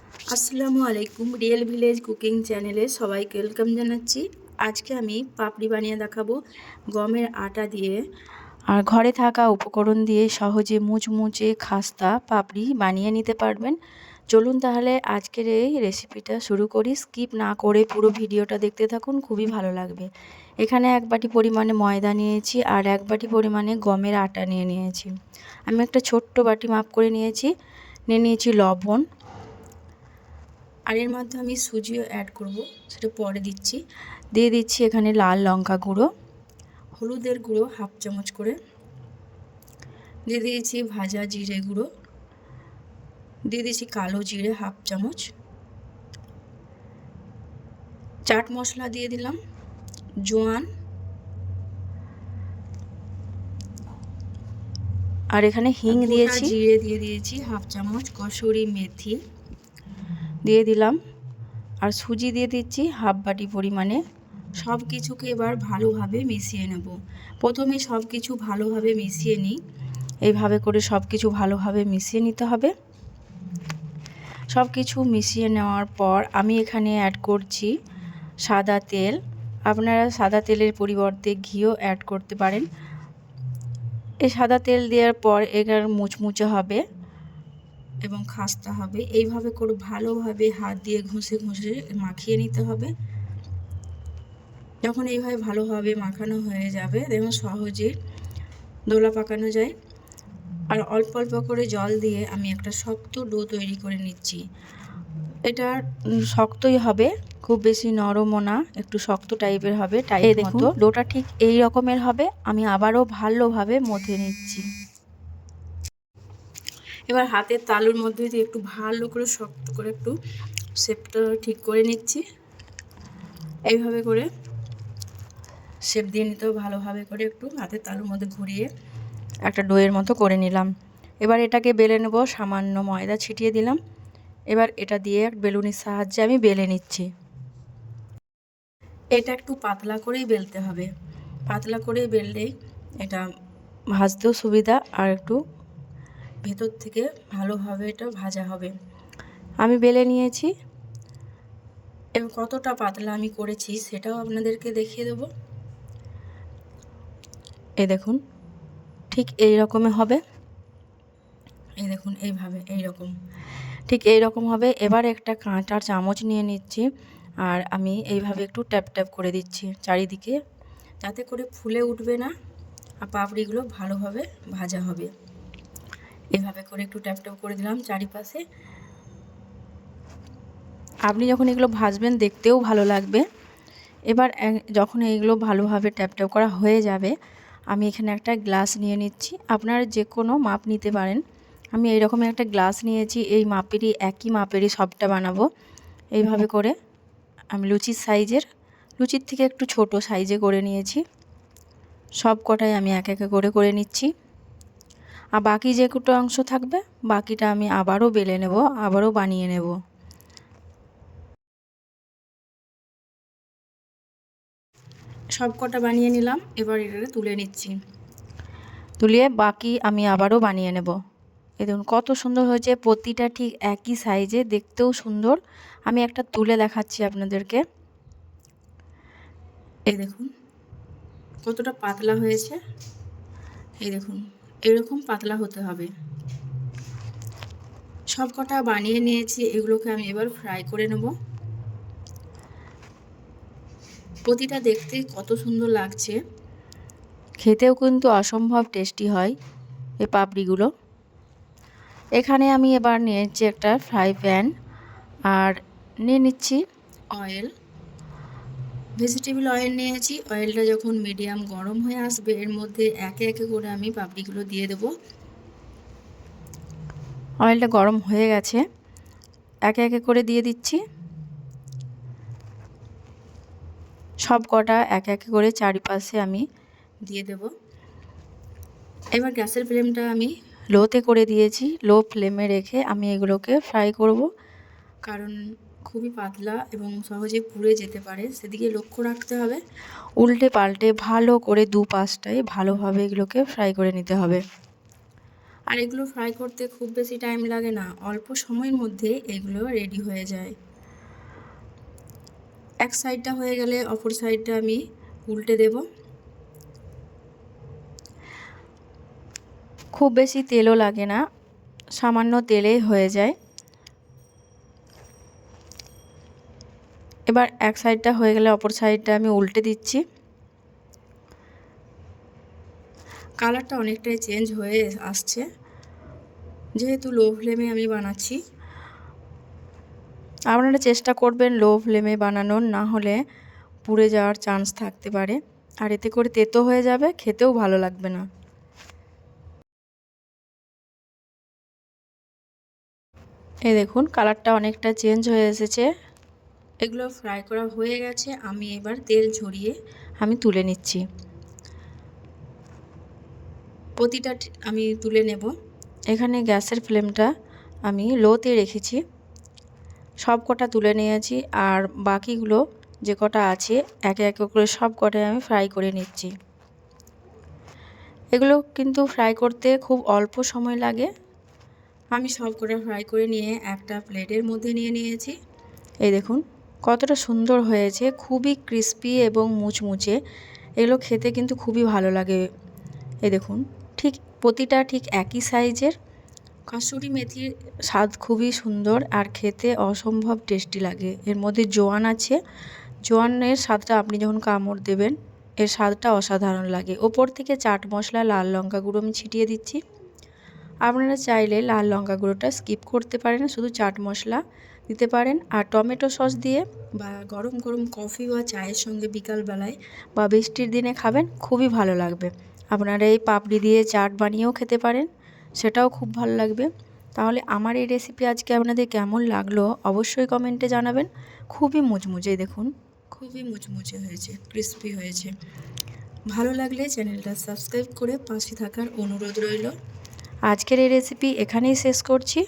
আসসালামু আলাইকুম। Real village cooking চ্যানেলে সবাইকে ওয়েলকাম জানাচ্ছি। আজকে আমি পাপড়ি বানিয়ে দেখাবো গমের আটা দিয়ে। আর ঘরে থাকা উপকরণ দিয়ে সহজে মুচমুচে খাস্তা পাপড়ি বানিয়ে নিতে পারবেন। চলুন তাহলে আজকের এই রেসিপিটা শুরু করি। স্কিপ না করে পুরো ভিডিওটা দেখতে থাকুন, খুবই ভালো লাগবে। এখানে 1 বাটি পরিমাণে ময়দা নিয়েছি আর 1 বাটি পরিমাণে গমের আটা নিয়েছি। আমি একটা ছোট্ট বাটি মাপ করে নিয়েছি লবণ। আর এর মধ্যে আমি সুজিও অ্যাড করব, সেটা পরে দিচ্ছি। দিয়ে দিচ্ছি এখানে লাল লঙ্কা গুঁড়ো, হলুদের গুঁড়ো 1/2 চামচ করে, দিয়ে দিয়েছি ভাজা জিরে গুঁড়ো, দিয়ে দিয়েছি কালো জিরে 1/2 চামচ, চাট মশলা দিয়ে দিলাম, জোয়ান, আর এখানে হিং দিয়েছি, জিরে দিয়ে দিয়েছি 1/2 চামচ, কসুরি মেথি দিয়ে দিলাম, আর সুজি দিয়ে দিচ্ছি 1/2 বাটি পরিমাণে। সব কিছুকে এবার ভালোভাবে মিশিয়ে নেব। প্রথমে সব কিছু ভালোভাবে মিশিয়ে নিই। এইভাবে করে সব কিছু ভালোভাবে মিশিয়ে নিতে হবে। সব কিছু মিশিয়ে নেওয়ার পর আমি এখানে অ্যাড করছি সাদা তেল। আপনারা সাদা তেলের পরিবর্তে ঘিও অ্যাড করতে পারেন। এই সাদা তেল দেওয়ার পর এটার মুচমুচে হবে এবং খাস্তা হবে। এইভাবে করে ভালোভাবে হাত দিয়ে ঘষে ঘষে মাখিয়ে নিতে হবে। যখন এইভাবে ভালোভাবে মাখানো হয়ে যাবে, দেখুন সহজে দোলা পাকানো যায়। আর অল্প অল্প করে জল দিয়ে আমি একটা শক্ত ডো তৈরি করে নিচ্ছি। এটা শক্তই হবে, খুব বেশি নরমও না, একটু শক্ত টাইপের হবে। এই দেখুন ডোটা ঠিক এই রকমের হবে। আমি আবারও ভালোভাবে মথে নিচ্ছি। এবার হাতের তালুর মধ্যে দিয়ে একটু ভালো করে শক্ত করে একটু শেপটা ঠিক করে নিচ্ছি। এইভাবে করে শেপ দিয়ে নিতেও ভালোভাবে করে একটু হাতের তালুর মধ্যে ঘুরিয়ে একটা ডোয়ের মতো করে নিলাম। এবার এটাকে বেলে নেব। সামান্য ময়দা ছিটিয়ে দিলাম। এবার এটা দিয়ে বেলুনির সাহায্যে আমি বেলে নিচ্ছি। এটা একটু পাতলা করেই বেলতে হবে। পাতলা করে বেললেই এটা ভাজতেও সুবিধা আর একটু ভেতর থেকে ভালোভাবে এটা ভাজা হবে। আমি বেলে নিয়েছি। এবং কতটা পাতলা আমি করেছি সেটাও আপনাদেরকে দেখিয়ে দেব। এই দেখুন ঠিক এই রকমের হবে। এই দেখুন এইভাবে এইরকম ঠিক এই রকম হবে। এবার একটা কাঁটার চামচ নিয়ে নিচ্ছি আর আমি এইভাবে একটু ট্যাপ ট্যাপ করে দিচ্ছি চারিদিকে, যাতে করে ফুলে উঠবে না আর পাপড়িগুলো ভালোভাবে ভাজা হবে। এইভাবে করে একটু ট্যাপ ট্যাপ করে দিলাম চারিপাশে। আপনি যখন এগুলো ভাজবেন দেখতেও ভালো লাগবে। এবার যখন এইগুলো ভালোভাবে ট্যাপ ট্যাপ করা হয়ে যাবে, আমি এখানে একটা গ্লাস নিয়ে নিচ্ছি। আপনারা যে কোনো মাপ নিতে পারেন। আমি এইরকম একটা গ্লাস নিয়েছি। এই মাপেরই একই মাপেরই সবটা বানাবো। এইভাবে করে আমি লুচির থেকে একটু ছোট সাইজে করে নিয়েছি। সব কটাই আমি এক এক করে নিচ্ছি। আর বাকি যে কটা অংশ থাকবে বাকিটা আমি আবারও বেলে নেব, আবারও বানিয়ে নেব। সব কটা বানিয়ে নিলাম। এবার এটা তুলে নিচ্ছি। তুলিয়ে বাকি আমি আবারও বানিয়ে নেব। এই দেখুন কত সুন্দর হয়েছে, প্রতিটা ঠিক একই সাইজে, দেখতেও সুন্দর। আমি একটা তুলে দেখাচ্ছি আপনাদেরকে। এই দেখুন কতটা পাতলা হয়েছে। এই দেখুন এরকম পাতলা হতে হবে। সব কটা বানিয়ে নিয়েছি। এগুলোকে আমি এবার ফ্রাই করে নেব। প্রতিটা দেখতে কত সুন্দর লাগছে, খেতেও কিন্তু অসম্ভব টেস্টি হয় এই পাপড়িগুলো। এখানে আমি এবার নিয়েছি একটা ফ্রাই প্যান আর নিয়ে নিচ্ছি অয়েল, ভেজিটেবল অয়েল নিয়েছি। অয়েলটা যখন মিডিয়াম গরম হয়ে আসবে, এর মধ্যে একে একে করে আমি পাপড়িগুলো দিয়ে দেব। অয়েলটা গরম হয়ে গেছে, একে একে করে দিয়ে দিচ্ছি। সব কটা একে একে করে চারিপাশে আমি দিয়ে দেব। এবার গ্যাসের ফ্লেমটা আমি লোতে করে দিয়েছি। লো ফ্লেমে রেখে আমি এগুলোকে ফ্রাই করব, কারণ খুবই পাতলা এবং সহজে পুড়ে যেতে পারে, সেদিকে লক্ষ্য রাখতে হবে। উল্টে পাল্টে ভালো করে দুপাশটাই ভালোভাবে এগুলোকে ফ্রাই করে নিতে হবে। আর এগুলো ফ্রাই করতে খুব বেশি টাইম লাগে না, অল্প সময়ের মধ্যে এগুলো রেডি হয়ে যায়। এক সাইডটা হয়ে গেলে অপর সাইডটা আমি উল্টে দেব। খুব বেশি তেলও লাগে না, সামান্য তেলেই হয়ে যায়। এবার এক সাইডটা হয়ে গেলে অপর সাইডটা আমি উল্টে দিচ্ছি। কালারটা অনেকটাই চেঞ্জ হয়ে আসছে, যেহেতু লো ফ্লেমে আমি বানাচ্ছি। আপনারা চেষ্টা করবেন লো ফ্লেমে বানানোর, না হলে পুড়ে যাওয়ার চান্স থাকতে পারে, আর এতে করে তেতো হয়ে যাবে, খেতেও ভালো লাগবে না। এই দেখুন কালারটা অনেকটা চেঞ্জ হয়ে এসেছে। এগুলো ফ্রাই করা হয়ে গেছে, আমি এবার তেল ঝরিয়ে আমি তুলে নিচ্ছি। প্রতিটা আমি তুলে নেব। এখানে গ্যাসের ফ্লেমটা আমি লোতে রেখেছি। সব কটা তুলে নিয়েছি, আর বাকিগুলো যে কটা আছে একে একে করে সব কটাই আমি ফ্রাই করে নিচ্ছি। এগুলো কিন্তু ফ্রাই করতে খুব অল্প সময় লাগে। আমি সব কটা ফ্রাই করে নিয়ে একটা প্লেটের মধ্যে নিয়ে নিয়েছি। এই দেখুন কতটা সুন্দর হয়েছে, খুবই ক্রিস্পি এবং মুচমুচে। এগুলো খেতে কিন্তু খুবই ভালো লাগে। এই দেখুন ঠিক প্রতিটা ঠিক একই সাইজের। কসুরি মেথির স্বাদ খুবই সুন্দর আর খেতে অসম্ভব টেস্টি লাগে। এর মধ্যে জোয়ান আছে, জোয়ানের স্বাদটা আপনি যখন কামড় দেবেন এর স্বাদটা অসাধারণ লাগে। ওপর থেকে চাট মশলা, লাল লঙ্কা গুঁড়ো আমি ছিটিয়ে দিচ্ছি। আপনারা চাইলে লাল লঙ্কা গুঁড়োটা স্কিপ করতে পারেন, শুধু চাট মশলা দিতে পারেন। আর টমেটো সস দিয়ে বা গরম গরম কফি বা চায়ের সঙ্গে বিকালবেলায় বা বৃষ্টির দিনে খাবেন, খুবই ভালো লাগবে। আপনারা এই পাপড়ি দিয়ে চাট বানিয়েও খেতে পারেন, সেটাও খুব ভালো লাগবে। তাহলে আমার এই রেসিপি আজকে আপনাদের কেমন লাগলো অবশ্যই কমেন্টে জানাবেন। খুবই মুচমুচে, দেখুন খুবই মুচমুচে হয়েছে, ক্রিস্পি হয়েছে। ভালো লাগলে চ্যানেলটা সাবস্ক্রাইব করে পাশে থাকার অনুরোধ রইল। আজকের এই রেসিপি এখানেই শেষ করছি।